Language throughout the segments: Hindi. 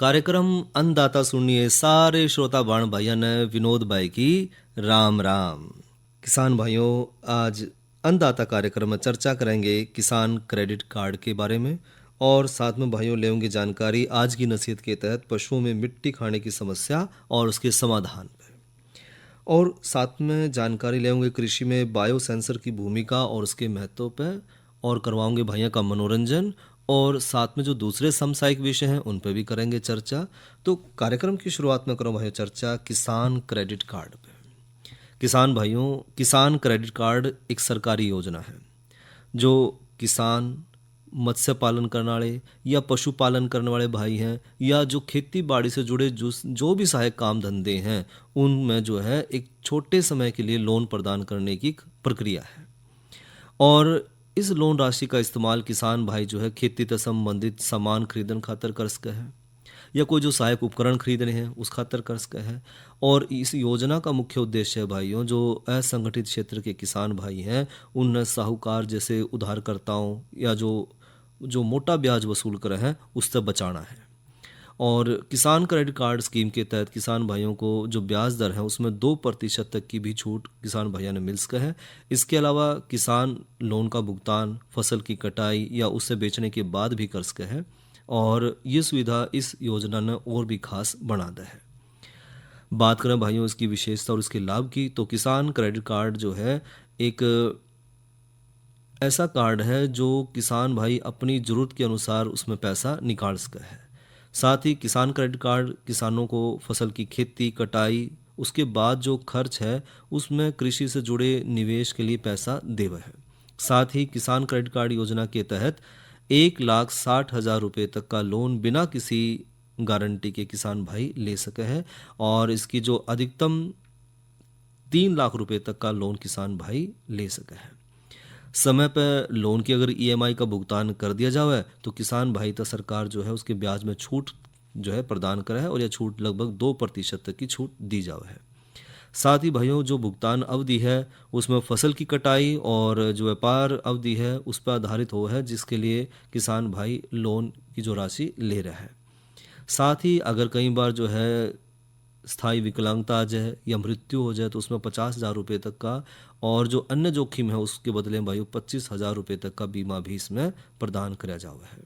कार्यक्रम अन्नदाता सुनिए सारे श्रोता बाण भाइयों ने विनोद भाई की राम राम। किसान भाइयों, आज अन्नदाता कार्यक्रम में चर्चा करेंगे किसान क्रेडिट कार्ड के बारे में और साथ में भाइयों लेंगे जानकारी आज की नसीहत के तहत पशुओं में मिट्टी खाने की समस्या और उसके समाधान पे, और साथ में जानकारी लेंगे कृषि में बायो सेंसर की भूमिका और उसके महत्व पे, और करवाओगे भैया का मनोरंजन, और साथ में जो दूसरे समसामयिक विषय हैं उन पे भी करेंगे चर्चा। तो कार्यक्रम की शुरुआत में करो भाइयों चर्चा किसान क्रेडिट कार्ड पे। किसान भाइयों, किसान क्रेडिट कार्ड एक सरकारी योजना है जो किसान, मत्स्य पालन करने वाले या पशुपालन करने वाले भाई हैं या जो खेती बाड़ी से जुड़े जो भी सहायक काम धंधे हैं उनमें जो है एक छोटे समय के लिए लोन प्रदान करने की प्रक्रिया है। और इस लोन राशि का इस्तेमाल किसान भाई जो है खेती से संबंधित सामान खरीदने खातर कर सके हैं या कोई जो सहायक उपकरण खरीदने हैं उस खातर कर सके हैं। और इस योजना का मुख्य उद्देश्य है भाइयों जो असंगठित क्षेत्र के किसान भाई हैं उन साहूकार जैसे उधारकर्ताओं या जो मोटा ब्याज वसूल कर रहे हैं उससे बचाना है। और किसान क्रेडिट कार्ड स्कीम के तहत किसान भाइयों को जो ब्याज दर है उसमें 2% तक की भी छूट किसान भाइयों ने मिल सका है। इसके अलावा किसान लोन का भुगतान फसल की कटाई या उसे बेचने के बाद भी कर सके हैं, और ये सुविधा इस योजना ने और भी खास बना दी है। बात करें भाइयों इसकी विशेषता और इसके लाभ की, तो किसान क्रेडिट कार्ड जो है एक ऐसा कार्ड है जो किसान भाई अपनी ज़रूरत के अनुसार उसमें पैसा निकाल सके है। साथ ही किसान क्रेडिट कार्ड किसानों को फसल की खेती, कटाई, उसके बाद जो खर्च है उसमें कृषि से जुड़े निवेश के लिए पैसा देवे है। साथ ही किसान क्रेडिट कार्ड योजना के तहत 1,60,000 रुपये तक का लोन बिना किसी गारंटी के किसान भाई ले सके हैं, और इसकी जो अधिकतम 3 लाख रुपए तक का लोन किसान भाई ले सके हैं। समय पर लोन की अगर ईएमआई का भुगतान कर दिया जाए तो किसान भाई तो सरकार जो है उसके ब्याज में छूट जो है प्रदान करा है, और यह छूट लगभग 2% तक की छूट दी जावे है। साथ ही भाइयों जो भुगतान अवधि है उसमें फसल की कटाई और जो व्यापार अवधि है उस पर आधारित हो है जिसके लिए किसान भाई लोन की जो राशि ले रहा है। साथ ही अगर कई बार जो है स्थायी विकलांगता आ जाए या मृत्यु हो जाए तो उसमें 50,000 रुपये तक का, और जो अन्य जोखिम है उसके बदले में भाई 25,000 रुपये तक का बीमा भी इसमें प्रदान किया जावा है।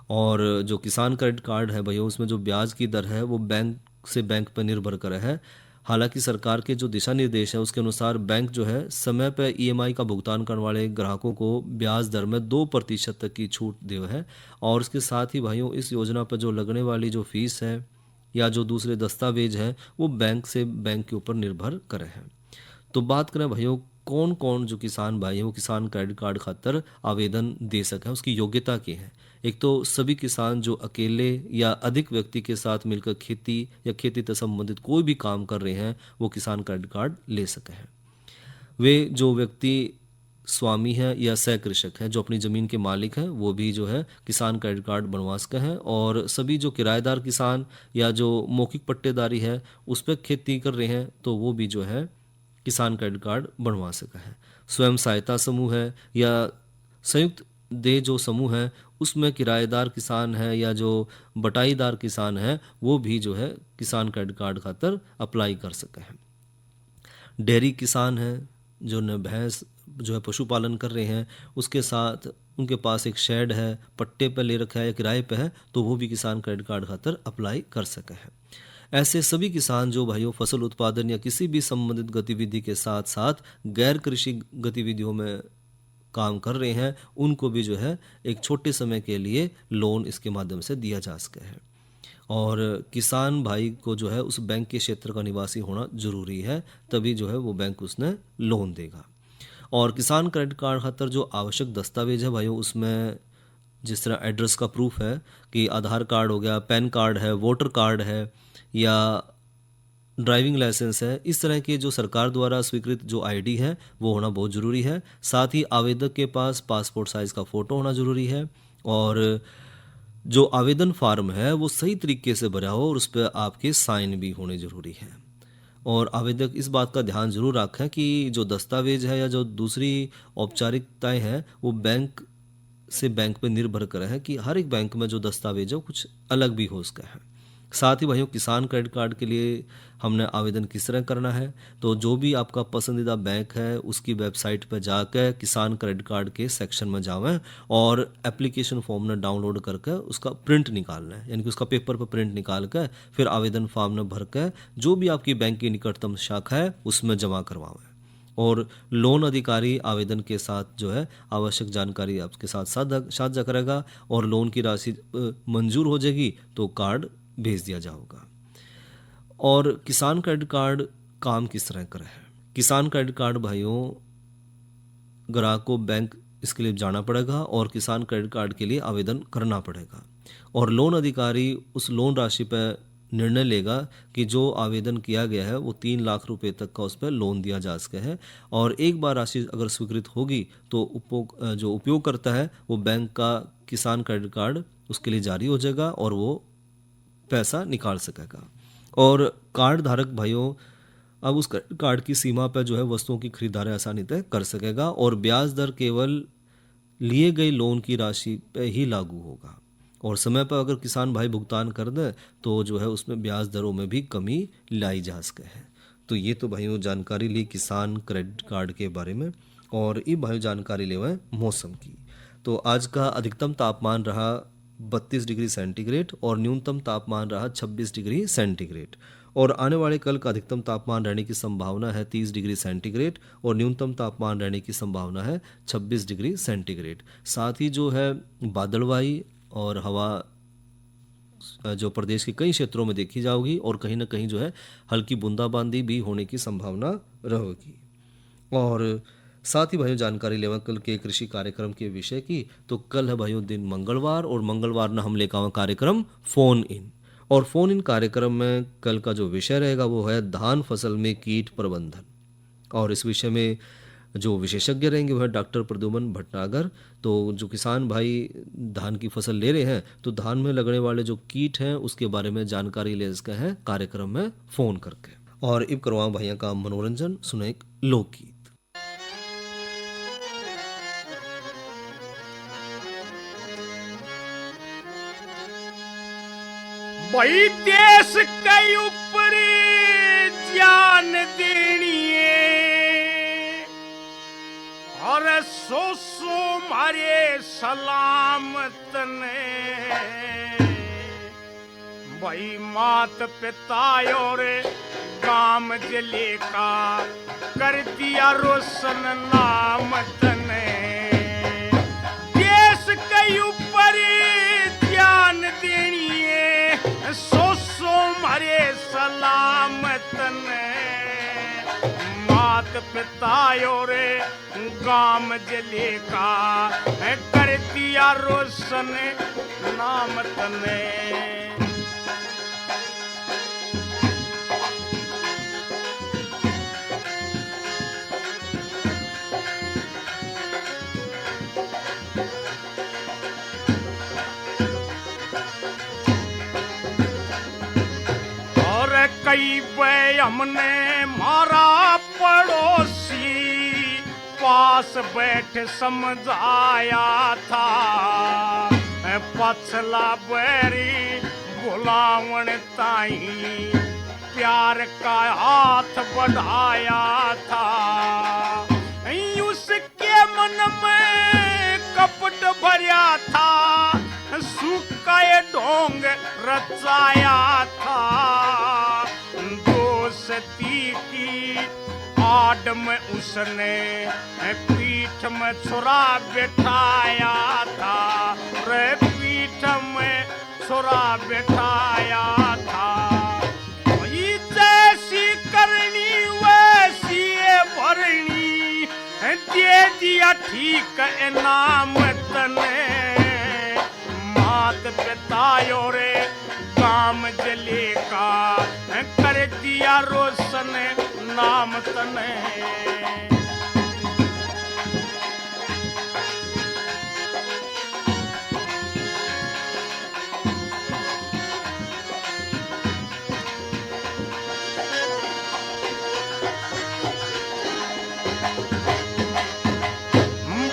और जो किसान क्रेडिट कार्ड है भैया उसमें जो ब्याज की दर है वो बैंक से बैंक पर निर्भर करे है। हालांकि सरकार के जो दिशा निर्देश है उसके अनुसार बैंक जो है समय पर ईएमआई का भुगतान करने वाले ग्राहकों को ब्याज दर में 2% तक की छूट दे है। और उसके साथ ही भाइयों इस योजना पर जो लगने वाली जो फीस है या जो दूसरे दस्तावेज हैं वो बैंक से बैंक के ऊपर निर्भर करे हैं। तो बात करें भाइयों कौन कौन जो किसान भाई हैं वो किसान क्रेडिट कार्ड खातर आवेदन दे सकें, उसकी योग्यता की है। एक तो सभी किसान जो अकेले या अधिक व्यक्ति के साथ मिलकर खेती या खेती से संबंधित कोई भी काम कर रहे हैं वो किसान क्रेडिट कार्ड ले सके हैं। वे जो व्यक्ति स्वामी है या सह कृषक है जो अपनी ज़मीन के मालिक हैं वो भी जो है किसान क्रेडिट कार्ड बनवा सके हैं, और सभी जो किराएदार किसान या जो मौखिक पट्टेदारी है उस पर खेती कर रहे हैं तो वो भी जो है किसान क्रेडिट कार्ड बनवा सका है। स्वयं सहायता समूह है या संयुक्त दे जो समूह है उसमें किराएदार किसान है या जो बटाईदार किसान है वो भी जो है किसान क्रेडिट कार्ड खातर अप्लाई कर सके हैं। डेयरी किसान है जो न भैंस जो है पशुपालन कर रहे हैं उसके साथ उनके पास एक शेड है, पट्टे पर ले रखा है या किराए पे है, तो वो भी किसान क्रेडिट कार्ड खातर अप्लाई कर सके हैं। ऐसे सभी किसान जो भाइयों फसल उत्पादन या किसी भी संबंधित गतिविधि के साथ साथ गैर कृषि गतिविधियों में काम कर रहे हैं उनको भी जो है एक छोटे समय के लिए लोन इसके माध्यम से दिया जा सके है। और किसान भाई को जो है उस बैंक के क्षेत्र का निवासी होना जरूरी है, तभी जो है वो बैंक उसने लोन देगा। और किसान क्रेडिट कार्ड खातर जो आवश्यक दस्तावेज है भाइयों उसमें जिस तरह एड्रेस का प्रूफ है कि आधार कार्ड हो गया, पैन कार्ड है, वोटर कार्ड है या ड्राइविंग लाइसेंस है, इस तरह के जो सरकार द्वारा स्वीकृत जो आईडी है वो होना बहुत ज़रूरी है। साथ ही आवेदक के पास पासपोर्ट साइज़ का फ़ोटो होना ज़रूरी है, और जो आवेदन फार्म है वो सही तरीके से भरा हो और उस पर आपके साइन भी होने ज़रूरी है। और आवेदक इस बात का ध्यान जरूर रखें कि जो दस्तावेज है या जो दूसरी औपचारिकताएं हैं वो बैंक से बैंक पे निर्भर करे है कि हर एक बैंक में जो दस्तावेज है वो कुछ अलग भी हो सका है। साथ ही भाइयों किसान क्रेडिट कार्ड के लिए हमने आवेदन किस तरह करना है, तो जो भी आपका पसंदीदा बैंक है उसकी वेबसाइट पर जाकर किसान क्रेडिट कार्ड के सेक्शन में जावें और एप्लीकेशन फॉर्म ने डाउनलोड करके उसका प्रिंट निकालना है, यानी कि उसका पेपर पर प्रिंट निकाल कर फिर आवेदन फॉर्म ने भर कर जो भी आपकी बैंक की निकटतम शाखा है उसमें जमा करवावें। और लोन अधिकारी आवेदन के साथ जो है आवश्यक जानकारी आपके साथ साझा करेगा और लोन की राशि मंजूर हो जाएगी तो कार्ड भेज दिया जाएगा। और किसान क्रेडिट कार्ड काम किस तरह का है? किसान क्रेडिट कार्ड भाइयों ग्राहक को बैंक इसके लिए जाना पड़ेगा और किसान क्रेडिट कार्ड के लिए आवेदन करना पड़ेगा और लोन अधिकारी उस लोन राशि पर निर्णय लेगा कि जो आवेदन किया गया है वो 3 लाख रुपए तक का उस पर लोन दिया जा सके है और एक बार राशि अगर स्वीकृत होगी तो जो उपयोग करता है वो बैंक का किसान क्रेडिट कार्ड उसके लिए जारी हो जाएगा और वो पैसा निकाल सकेगा। और कार्ड धारक भाइयों अब उस कार्ड की सीमा पर जो है वस्तुओं की खरीदारी आसानी से कर सकेगा और ब्याज दर केवल लिए गए लोन की राशि पे ही लागू होगा और समय पर अगर किसान भाई भुगतान कर दे तो जो है उसमें ब्याज दरों में भी कमी लाई जा सके है। तो ये तो भाइयों जानकारी ली किसान क्रेडिट कार्ड के बारे में। और ये भाइयों जानकारी ले हुए मौसम की। तो आज का अधिकतम तापमान रहा 32 डिग्री सेंटीग्रेड और न्यूनतम तापमान रहा 26 डिग्री सेंटीग्रेड और आने वाले कल का अधिकतम तापमान रहने की संभावना है 30 डिग्री सेंटीग्रेड और न्यूनतम तापमान रहने की संभावना है 26 डिग्री सेंटीग्रेड। साथ ही जो है बादलवाई और हवा जो प्रदेश के कई क्षेत्रों में देखी जाएगी और कहीं ना कहीं जो है हल्की बूंदाबांदी भी होने की संभावना रहेगी। और साथ ही भाइयों जानकारी लेवा कल के कृषि कार्यक्रम के विषय की। तो कल है भाइयों दिन मंगलवार और मंगलवार ना हम लेकर आवा कार्यक्रम फोन इन और फोन इन कार्यक्रम में कल का जो विषय रहेगा वो है धान फसल में कीट प्रबंधन और इस विषय में जो विशेषज्ञ रहेंगे वो है डॉक्टर प्रद्युमन भटनागर। तो जो किसान भाई धान की फसल ले रहे हैं तो धान में लगने वाले जो कीट हैं उसके बारे में जानकारी ले सके हैं कार्यक्रम में फ़ोन करके। और इब करवाओ भैया का मनोरंजन सुने एक लोकगीत। भाई देश के ऊपर जान देनी है और सो मारे सलामत ने भाई मात पिता और काम जले का कर दिया रोशन नाम तने देश के ऊपर ध्यान देनी है सो मारे सलामत ने मात पिता और गाम जले का कर दिया रोशन नाम तने। कई बे हमने मारा पड़ोसी पास बैठ समझाया था पछला बैरी बुलावन ताई प्यार का हाथ बढ़ाया था उसके मन में कपट भरिया था सूखा ढोंग रचाया था दोस्ती की आड़ में उसने पीठ में छुरा बिठाया था रे पीठ में छुरा बिठाया था जैसी करनी वैसी भरनी दे दिया ठीक इनाम तने मात पिता और काम जले का कर दिया रोशन नाम तने।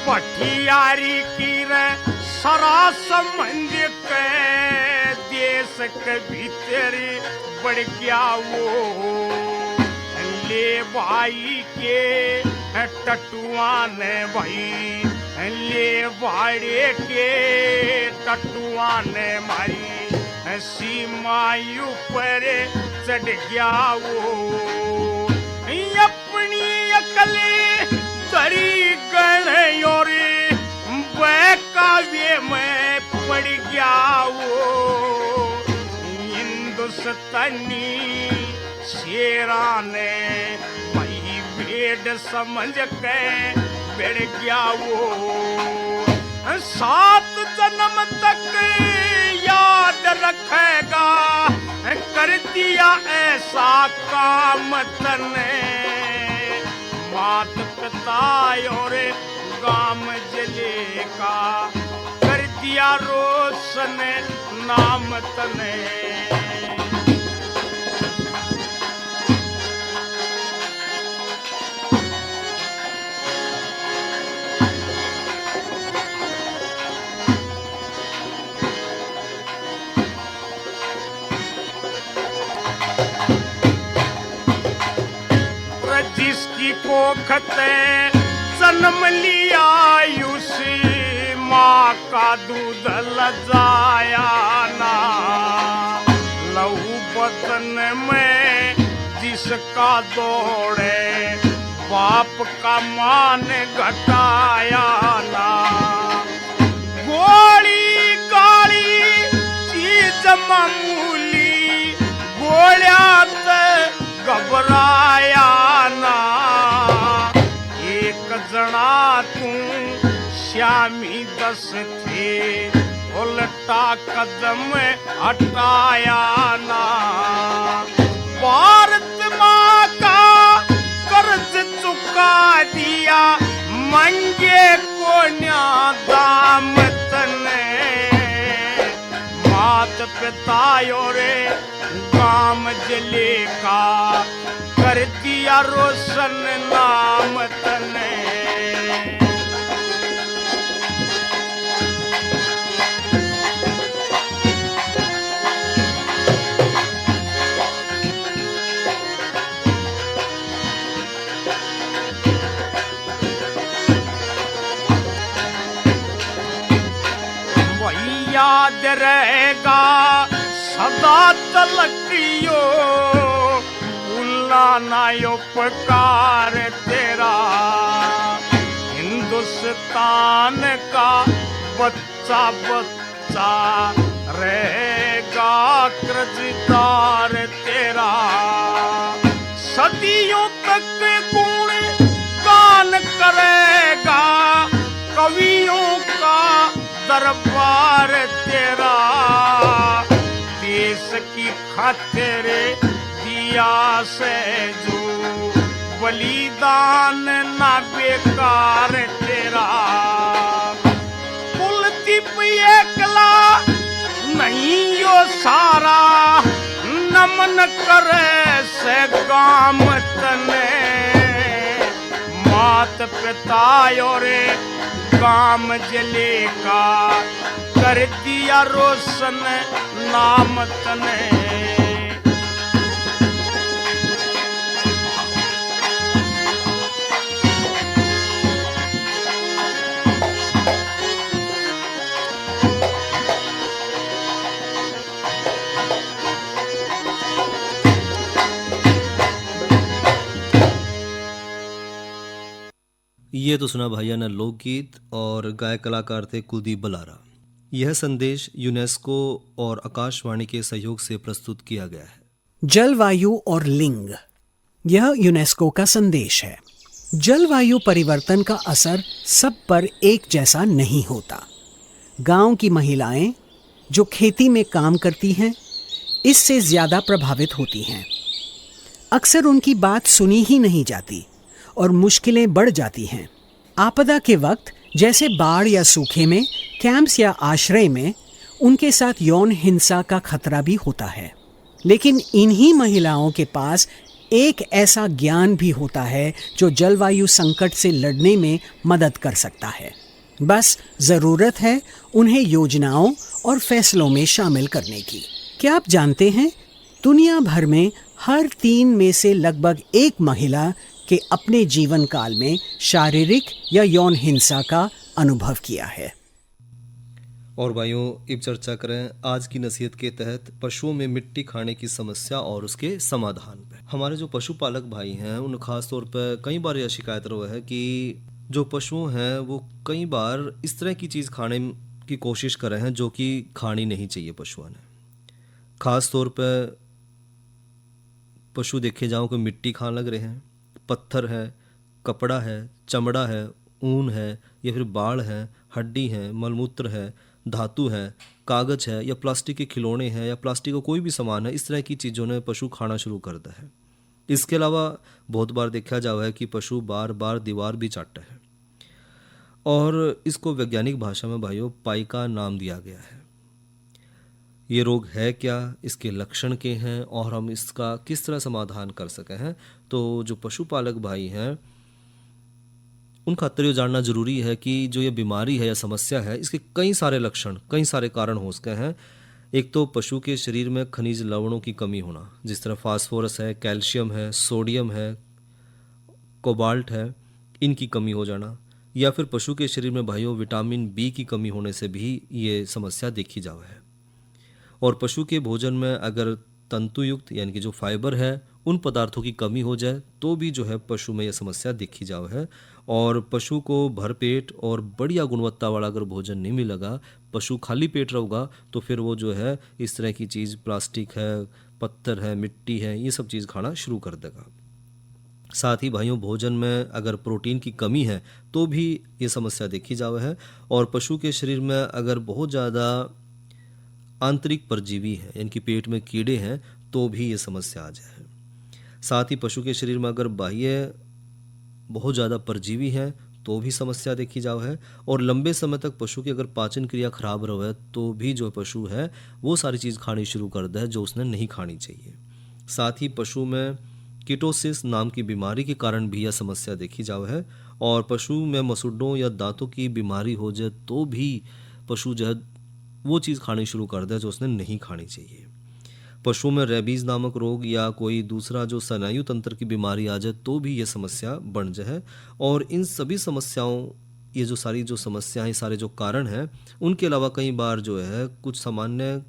पठियारी की रे सारा संबंध के देश के भीतर बढ़ गया वो, ले भाई के टटुआन भाई, ले बाड़े के टटुआन मारी, सीमा ऊपर चढ़ गया वो, अपनी अकल तरी गण और काव्य में पड़ गया वो, हिंदुस्तानी शेरा ने भाई भेड़ समझ के बढ़ गया वो, 7 जन्म तक याद रखेगा कर दिया ऐसा काम तने, मात पिता और गाम जले का कर दिया रोशन नाम तने। जिसकी कोखते जन्म लिया उसी माँ का दूध लजाया ना, लहू बदन में जिसका दौड़े बाप का मान घटाया ना, गोली गाली चीज मामूली गोलियात घबराया ना, एक जना तू श्यामी 10 थे उल्टा कदम हटाया ना, भारत माँ का कर्ज चुका दिया मंगे को दाम तने, मात पिता और गाम जले का कर दिया रोशन नाम तने। वही याद रहेगा सदा तलकियो, भूलना ना उपकार तेरा, हिंदुस्तान का बच्चा बच्चा रहेगा कर्जदार तेरा, सदियों तक गुण गान करेगा कवियों का दरबार तेरा, देश की खातिर दिया से जो बलिदान ना बेकार तेरा, कुलदीप एकला नहीं यो सारा नमन करे से गाम तने, मात पिता और गाम जले का कर दिया रोशन नाम तने। ये तो सुना भैया ने लोकगीत और गायक कलाकार थे कुलदीप बलारा। यह संदेश यूनेस्को और आकाशवाणी के सहयोग से प्रस्तुत किया गया है। जलवायु और लिंग, यह यूनेस्को का संदेश है। जलवायु परिवर्तन का असर सब पर एक जैसा नहीं होता। गांव की महिलाएं जो खेती में काम करती हैं, इससे ज्यादा प्रभावित होती हैं। अक्सर उनकी बात सुनी ही नहीं जाती और मुश्किलें बढ़ जाती हैं। आपदा के वक्त जैसे बाढ़ या सूखे में, कैंप्स या आश्रय में उनके साथ यौन हिंसा का खतरा भी होता है। लेकिन इन्हीं महिलाओं के पास एक ऐसा ज्ञान भी होता है जो जलवायु संकट से लड़ने में मदद कर सकता है। बस जरूरत है उन्हें योजनाओं और फैसलों में शामिल करने की। क्या आप जानते हैं, दुनिया भर में हर 3 में से लगभग 1 महिला के अपने जीवन काल में शारीरिक या यौन हिंसा का अनुभव किया है। और भाइयों, अब चर्चा करें आज की नसीहत के तहत पशुओं में मिट्टी खाने की समस्या और उसके समाधान पे। हमारे जो पशुपालक भाई हैं उन खास तौर पर कई बार यह शिकायत रहा है कि जो पशु हैं वो कई बार इस तरह की चीज़ खाने की कोशिश कर रहे हैं जो कि खानी नहीं चाहिए पशुओं ने। खास तौर पर पशु देखे जाओ कि मिट्टी खाने लग रहे हैं, पत्थर है, कपड़ा है, चमड़ा है, ऊन है या फिर बाड़ है, हड्डी है, मलमूत्र है, धातु है, कागज है या प्लास्टिक के खिलौने हैं या प्लास्टिक का कोई भी सामान है, इस तरह की चीज़ों ने पशु खाना शुरू कर दिया है। इसके अलावा बहुत बार देखा जावा है कि पशु बार बार दीवार भी चाटता है और इसको वैज्ञानिक भाषा में भाइयों पाइका नाम दिया गया है। ये रोग है क्या, इसके लक्षण के हैं और हम इसका किस तरह समाधान कर सके हैं, तो जो पशुपालक भाई हैं उन खातिर ये जानना जरूरी है कि जो ये बीमारी है या समस्या है इसके कई सारे लक्षण, कई सारे कारण हो सकते हैं। एक तो पशु के शरीर में खनिज लवणों की कमी होना, जिस तरह फास्फोरस है, कैल्शियम है, सोडियम है, कोबाल्ट है, इनकी कमी हो जाना, या फिर पशु के शरीर में भाइयों विटामिन बी की कमी होने से भी ये समस्या देखी जावा है। और पशु के भोजन में अगर तंतुयुक्त यानी कि जो फाइबर है उन पदार्थों की कमी हो जाए तो भी जो है पशु में यह समस्या देखी जावा है। और पशु को भरपेट और बढ़िया गुणवत्ता वाला अगर भोजन नहीं मिलेगा, पशु खाली पेट रहेगा, तो फिर वो जो है इस तरह की चीज़, प्लास्टिक है, पत्थर है, मिट्टी है, ये सब चीज़ खाना शुरू कर देगा। साथ ही भाइयों भोजन में अगर प्रोटीन की कमी है तो भी ये समस्या देखी जावा है। और पशु के शरीर में अगर बहुत ज़्यादा आंतरिक परजीवी है यानी कि पेट में कीड़े हैं तो भी ये समस्या आ जाए। साथ ही पशु के शरीर में अगर बाह्य बहुत ज़्यादा परजीवी है तो भी समस्या देखी जाओ है। और लंबे समय तक पशु की अगर पाचन क्रिया खराब रहे तो भी जो पशु है वो सारी चीज़ खानी शुरू कर दे जो उसने नहीं खानी चाहिए। साथ ही पशु में कीटोसिस नाम की बीमारी के कारण भी यह समस्या देखी जाओ है। और पशु में मसूड़ों या दांतों की बीमारी हो जाए तो भी पशु जो है वो चीज़ खानी शुरू कर दे जो उसने नहीं खानी चाहिए। पशुओं में रेबीज नामक रोग या कोई दूसरा जो स्नायु तंत्र की बीमारी आ जाए तो भी ये समस्या बढ़ जाए। और इन सभी समस्याओं, ये जो सारी जो समस्याएं, सारे जो कारण हैं, उनके अलावा कई बार जो है कुछ सामान्य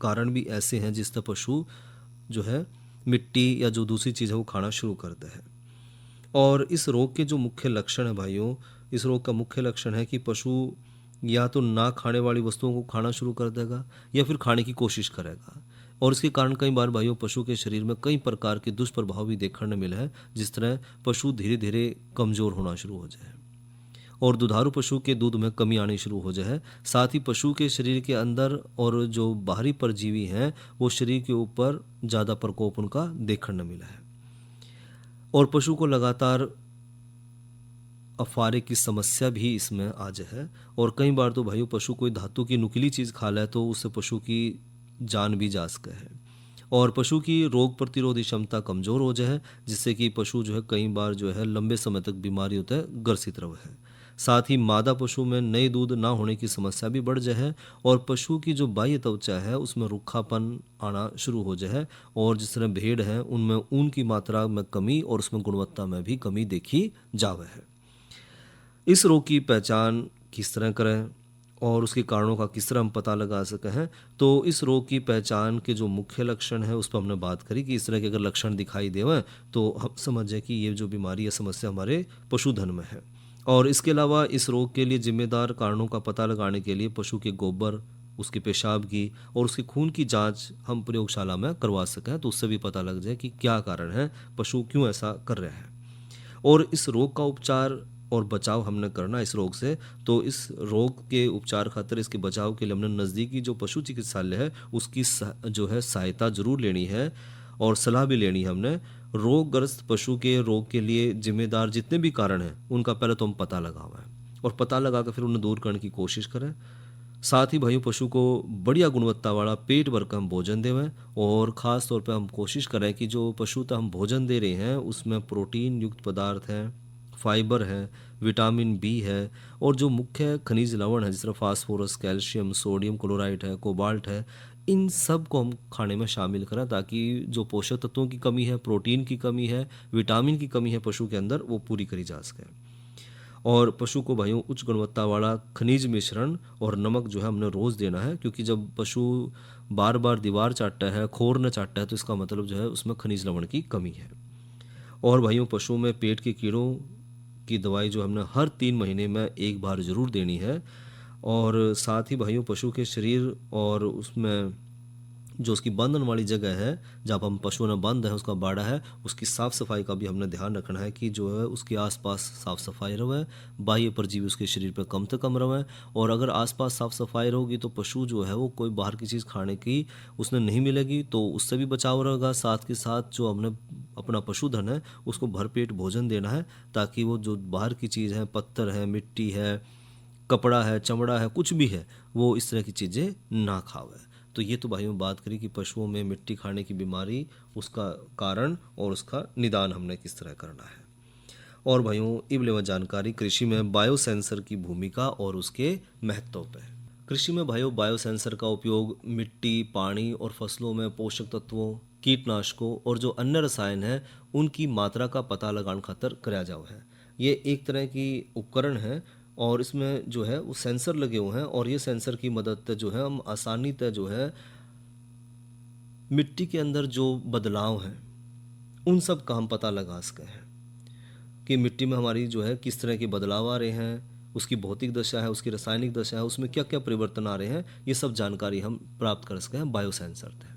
कारण भी ऐसे हैं जिससे पशु जो है मिट्टी या जो दूसरी चीज़ है वो खाना शुरू करता है। और इस रोग के जो मुख्य लक्षण है भाइयों, इस रोग का मुख्य लक्षण है कि पशु या तो ना खाने वाली वस्तुओं को खाना शुरू कर देगा या फिर खाने की कोशिश करेगा। और इसके कारण कई बार भाइयों पशु के शरीर में कई प्रकार के दुष्प्रभाव भी देखने मिले हैं, जिस तरह पशु धीरे धीरे कमज़ोर होना शुरू हो जाए और दुधारू पशु के दूध में कमी आनी शुरू हो जाए। साथ ही पशु के शरीर के अंदर और जो बाहरी परजीवी हैं वो शरीर के ऊपर ज़्यादा प्रकोप उनका देखने मिला है। और पशु को लगातार अफारे की समस्या भी इसमें आ जाए। और कई बार तो भाइयों पशु कोई धातु की नुकीली चीज़ खा ले तो उससे पशु की जान भी जा सके है। और पशु की रोग प्रतिरोधी क्षमता कमज़ोर हो जाए जिससे कि पशु जो है कई बार जो है लंबे समय तक बीमारी होता है ग्रसित रहे है। साथ ही मादा पशु में नए दूध ना होने की समस्या भी बढ़ जाए और पशु की जो बाह्य त्वचा है उसमें रूखापन आना शुरू हो जाए। और जिस तरह भेड़ है उनमें ऊन की मात्रा में कमी और उसमें गुणवत्ता में भी कमी देखी जावे है। इस रोग की पहचान किस तरह करें और उसके कारणों का किस तरह हम पता लगा सके हैं, तो इस रोग की पहचान के जो मुख्य लक्षण है उस पर हमने बात करी कि इस तरह के अगर लक्षण दिखाई देवें तो हम समझ जाए कि ये जो बीमारी या समस्या हमारे पशुधन में है। और इसके अलावा इस रोग के लिए जिम्मेदार कारणों का पता लगाने के लिए पशु के गोबर, उसके पेशाब की और उसके खून की जांच हम प्रयोगशाला में करवा सकें तो उससे भी पता लग जाए कि क्या कारण है, पशु क्यों ऐसा कर रहे हैं। और इस रोग का उपचार और बचाव हमने करना इस रोग से, तो इस रोग के उपचार खातिर, इसके बचाव के लिए हमने नज़दीकी जो पशु चिकित्सालय है उसकी जो है सहायता जरूर लेनी है और सलाह भी लेनी है हमने। रोगग्रस्त पशु के रोग के लिए जिम्मेदार जितने भी कारण हैं उनका पहले तो हम पता लगावें और पता लगा कर फिर उन्हें दूर करने की कोशिश करें। साथ ही भाइयों पशु को बढ़िया गुणवत्ता वाला पेट भर कर हम भोजन देवें और ख़ास तौर पर हम कोशिश करें कि जो पशु तक हम भोजन दे रहे हैं उसमें प्रोटीन युक्त पदार्थ हैं, फाइबर है, विटामिन बी है और जो मुख्य खनिज लवण है जिस तरह फास्फोरस, कैल्शियम, सोडियम क्लोराइड है, कोबाल्ट है, इन सब को हम खाने में शामिल करें ताकि जो पोषक तत्वों की कमी है, प्रोटीन की कमी है, विटामिन की कमी है पशु के अंदर, वो पूरी करी जा सके। और पशु को भाइयों उच्च गुणवत्ता वाला खनिज मिश्रण और नमक जो है हमने रोज़ देना है, क्योंकि जब पशु बार बार दीवार चाटता है, खोर न चाटता है, तो इसका मतलब जो है उसमें खनिज लवण की कमी है। और भाइयों पशुओं में पेट के कीड़ों की दवाई जो हमने हर 3 महीने में एक बार ज़रूर देनी है। और साथ ही भाइयों पशु के शरीर और उसमें जो उसकी बंधन वाली जगह है, जहाँ हम पशु ने बंद है, उसका बाड़ा है, उसकी साफ़ सफाई का भी हमने ध्यान रखना है कि जो है उसके आसपास साफ़ सफाई रहे, बाह्य परजीवी उसके शरीर पर कम से कम रहे। और अगर आसपास साफ़ सफाई रहेगी तो पशु जो है वो कोई बाहर की चीज़ खाने की उसने नहीं मिलेगी, तो उससे भी बचाव रहेगा। साथ के साथ जो हमने अपना पशुधन है उसको भरपेट भोजन देना है, ताकि वो जो बाहर की चीज़ है, पत्थर है, मिट्टी है, कपड़ा है, चमड़ा है, कुछ भी है, वो इस तरह की चीज़ें ना खावे। तो ये तो भाइयों बात करी कि पशुओं में मिट्टी खाने की बीमारी, उसका कारण और उसका निदान हमने किस तरह करना है। और भाइयों इबले जानकारी कृषि में बायोसेंसर की भूमिका और उसके महत्व पे। कृषि में भाइयों बायोसेंसर का उपयोग मिट्टी, पानी और फसलों में पोषक तत्वों, कीटनाशकों और जो अन्य रसायन हैं उनकी मात्रा का पता लगाने खातर कराया जाओ है। ये एक तरह की उपकरण है और इसमें जो है वो सेंसर लगे हुए हैं, और ये सेंसर की मदद से जो है हम आसानी से जो है मिट्टी के अंदर जो बदलाव हैं उन सब का हम पता लगा सके हैं कि मिट्टी में हमारी जो है किस तरह के बदलाव आ रहे हैं, उसकी भौतिक दशा है, उसकी रासायनिक दशा है, उसमें क्या क्या परिवर्तन आ रहे हैं, ये सब जानकारी हम प्राप्त कर सके हैं बायोसेंसर से।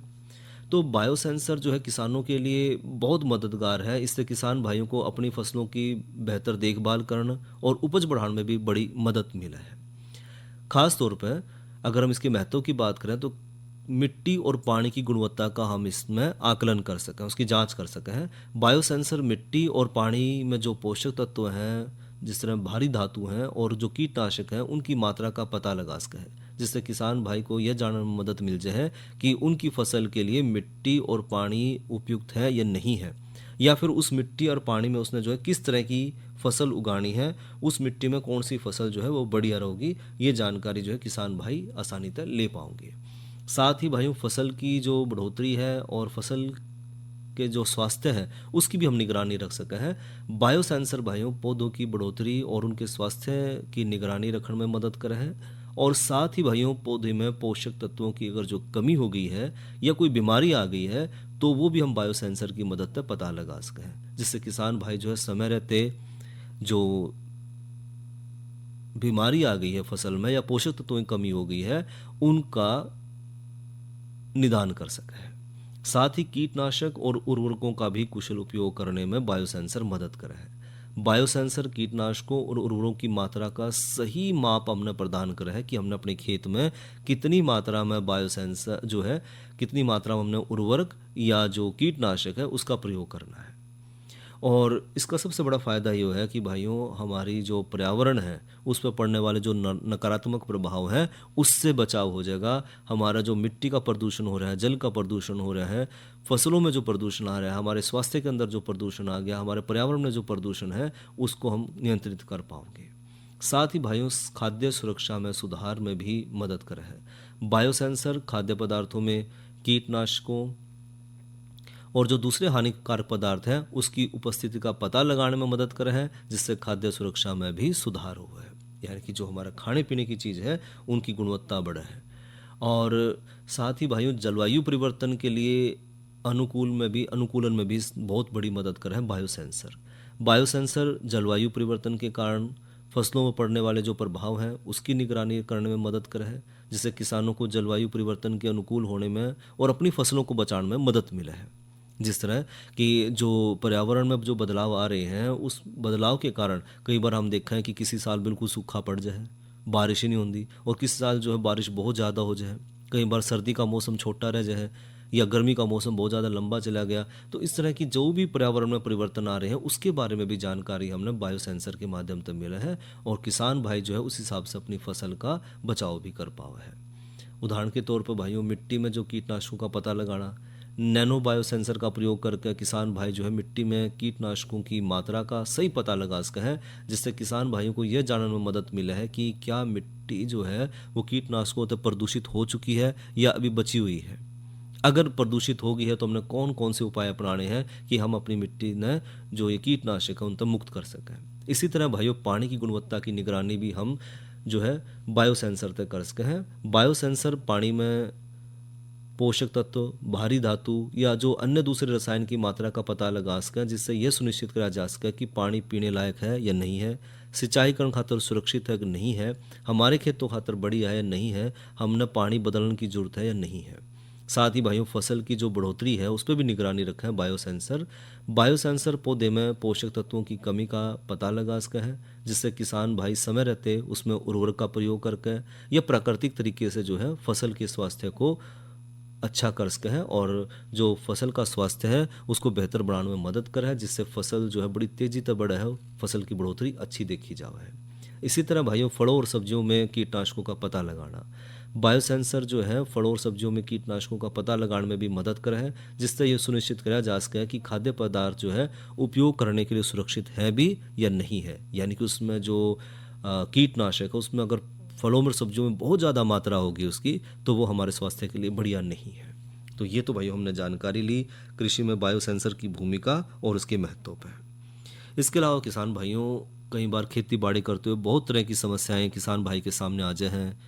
तो बायोसेंसर जो है किसानों के लिए बहुत मददगार है। इससे किसान भाइयों को अपनी फसलों की बेहतर देखभाल करना और उपज बढ़ाने में भी बड़ी मदद मिला है। खास तौर पर अगर हम इसके महत्व की बात करें तो मिट्टी और पानी की गुणवत्ता का हम इसमें आकलन कर सकें, उसकी जांच कर सकें हैं। बायोसेंसर मिट्टी और पानी में जो पोषक तत्व हैं, जिस तरह भारी धातु हैं और जो कीटनाशक हैं, उनकी मात्रा का पता लगा सकें, जिससे किसान भाई को यह जानने में मदद मिल जाए कि उनकी फसल के लिए मिट्टी और पानी उपयुक्त है या नहीं है, या फिर उस मिट्टी और पानी में उसने जो है किस तरह की फसल उगानी है, उस मिट्टी में कौन सी फसल जो है वो बढ़िया रहेगी, ये जानकारी जो है किसान भाई आसानी से ले पाएंगे। साथ ही भाइयों फसल की जो बढ़ोतरी है और फसल के जो स्वास्थ्य है उसकी भी हम निगरानी रख सके हैं। बायोसेंसर भाइयों पौधों की बढ़ोतरी और उनके स्वास्थ्य की निगरानी रखने में मदद करे हैं, और साथ ही भाइयों पौधे में पोषक तत्वों की अगर जो कमी हो गई है या कोई बीमारी आ गई है तो वो भी हम बायोसेंसर की मदद से पता लगा सके हैं, जिससे किसान भाई जो है समय रहते जो बीमारी आ गई है फसल में या पोषक तत्वों की कमी हो गई है उनका निदान कर सके हैं। साथ ही कीटनाशक और उर्वरकों का भी कुशल उपयोग करने में बायोसेंसर मदद करे है। बायोसेंसर कीटनाशकों और उर्वरकों की मात्रा का सही माप हमने प्रदान करा है कि हमने अपने खेत में कितनी मात्रा में बायोसेंसर जो है, कितनी मात्रा में हमने उर्वरक या जो कीटनाशक है उसका प्रयोग करना है। और इसका सबसे बड़ा फ़ायदा ये है कि भाइयों हमारी जो पर्यावरण है उस पर पड़ने वाले जो नकारात्मक प्रभाव हैं उससे बचाव हो जाएगा। हमारा जो मिट्टी का प्रदूषण हो रहा है, जल का प्रदूषण हो रहा है, फसलों में जो प्रदूषण आ रहा है, हमारे स्वास्थ्य के अंदर जो प्रदूषण आ गया, हमारे पर्यावरण में जो प्रदूषण है उसको हम नियंत्रित कर पाएंगे। साथ ही भाइयों खाद्य सुरक्षा में सुधार में भी मदद करे है। बायोसेंसर खाद्य पदार्थों में कीटनाशकों और जो दूसरे हानिकारक पदार्थ हैं उसकी उपस्थिति का पता लगाने में मदद करे हैं, जिससे खाद्य सुरक्षा में भी सुधार हुआ है, यानी कि जो हमारा खाने पीने की चीज़ है उनकी गुणवत्ता बढ़े है। और साथ ही भाइयों जलवायु परिवर्तन के लिए अनुकूलन में भी बहुत बड़ी मदद करे है बायोसेंसर। बायोसेंसर जलवायु परिवर्तन के कारण फसलों में पड़ने वाले जो प्रभाव हैं उसकी निगरानी करने में मदद करे है, जिससे किसानों को जलवायु परिवर्तन के अनुकूल होने में और अपनी फसलों को बचाने में मदद मिले है। जिस तरह कि जो पर्यावरण में जो बदलाव आ रहे हैं उस बदलाव के कारण कई बार हम देखा है कि किसी साल बिल्कुल सूखा पड़ जाए, बारिश ही नहीं होती, और किसी साल जो है बारिश बहुत ज़्यादा हो जाए, कई बार सर्दी का मौसम छोटा रह जाए या गर्मी का मौसम बहुत ज़्यादा लंबा चला गया। तो इस तरह की जो भी पर्यावरण में परिवर्तन आ रहे हैं उसके बारे में भी जानकारी हमने बायोसेंसर के माध्यम से मिला है, और किसान भाई जो है उस हिसाब से अपनी फसल का बचाव भी कर पावा है। उदाहरण के तौर पर भाइयों मिट्टी में जो कीटनाशकों का पता लगाना, नैनो बायो सेंसर का प्रयोग करके किसान भाई जो है मिट्टी में कीटनाशकों की मात्रा का सही पता लगा सके हैं, जिससे किसान भाइयों को यह जानने में मदद मिले है कि क्या मिट्टी जो है वो कीटनाशकों से प्रदूषित हो चुकी है या अभी बची हुई है। अगर प्रदूषित हो गई है तो हमने कौन कौन से उपाय अपनाने हैं कि हम अपनी मिट्टी ने जो ये कीटनाशक है उन तक मुक्त कर सकें। इसी तरह भाइयों पानी की गुणवत्ता की निगरानी भी हम जो है बायोसेंसर तक कर सके हैं। बायोसेंसर पानी में पोषक तत्व, भारी धातु या जो अन्य दूसरे रसायन की मात्रा का पता लगा सकें, जिससे यह सुनिश्चित करा जा सके कि पानी पीने लायक है या नहीं है, सिंचाई करने खातर सुरक्षित है कि नहीं है, हमारे खेतों खातर बढ़िया है या नहीं है, हमने पानी बदलने की जरूरत है या नहीं है। साथ ही भाइयों फसल की जो बढ़ोतरी है उस पर भी निगरानी रखें बायोसेंसर पौधे में पोषक तत्वों की कमी का पता लगा सके हैं, जिससे किसान भाई समय रहते उसमें उर्वरक का प्रयोग करके या प्राकृतिक तरीके से जो है फसल के स्वास्थ्य को अच्छा कर सके हैं और जो फसल का स्वास्थ्य है उसको बेहतर बनाने में मदद करे है, जिससे फसल जो है बड़ी तेजी से बढ़े है, फसल की बढ़ोतरी अच्छी देखी जावे है। इसी तरह भाइयों फलों और सब्जियों में कीटनाशकों का पता लगाना, बायोसेंसर जो है फलों और सब्जियों में कीटनाशकों का पता लगाने में भी मदद करे है, जिससे यह सुनिश्चित किया जा सके कि खाद्य पदार्थ जो है उपयोग करने के लिए सुरक्षित है भी या नहीं है। यानी कि उसमें जो कीटनाशक है उसमें अगर फलों और सब्जियों में बहुत ज़्यादा मात्रा होगी उसकी तो वो हमारे स्वास्थ्य के लिए बढ़िया नहीं है। तो ये तो भाई हमने जानकारी ली कृषि में बायोसेंसर की भूमिका और उसके महत्व पर। इसके अलावा किसान भाइयों कई बार खेती बाड़ी करते हुए बहुत तरह की समस्याएं किसान भाई के सामने आ जाए हैं।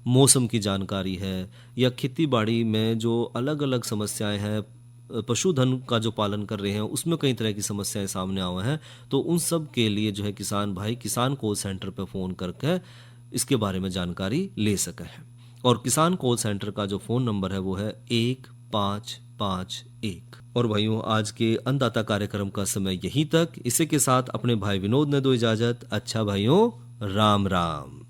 मौसम की जानकारी है या खेती बाड़ी में जो अलग अलग समस्याएं हैं, पशुधन का जो पालन कर रहे हैं उसमें कई तरह की समस्याएं सामने आए हैं, तो उन सब के लिए जो है किसान भाई किसान कॉल सेंटर पर फ़ोन करके इसके बारे में जानकारी ले सके हैं। और किसान कॉल सेंटर का जो फ़ोन नंबर है वो है 1551। और भाइयों आज के अन्नदाता कार्यक्रम का समय यहीं तक। इसी के साथ अपने भाई विनोद ने दो इजाज़त। अच्छा भाइयों, राम राम।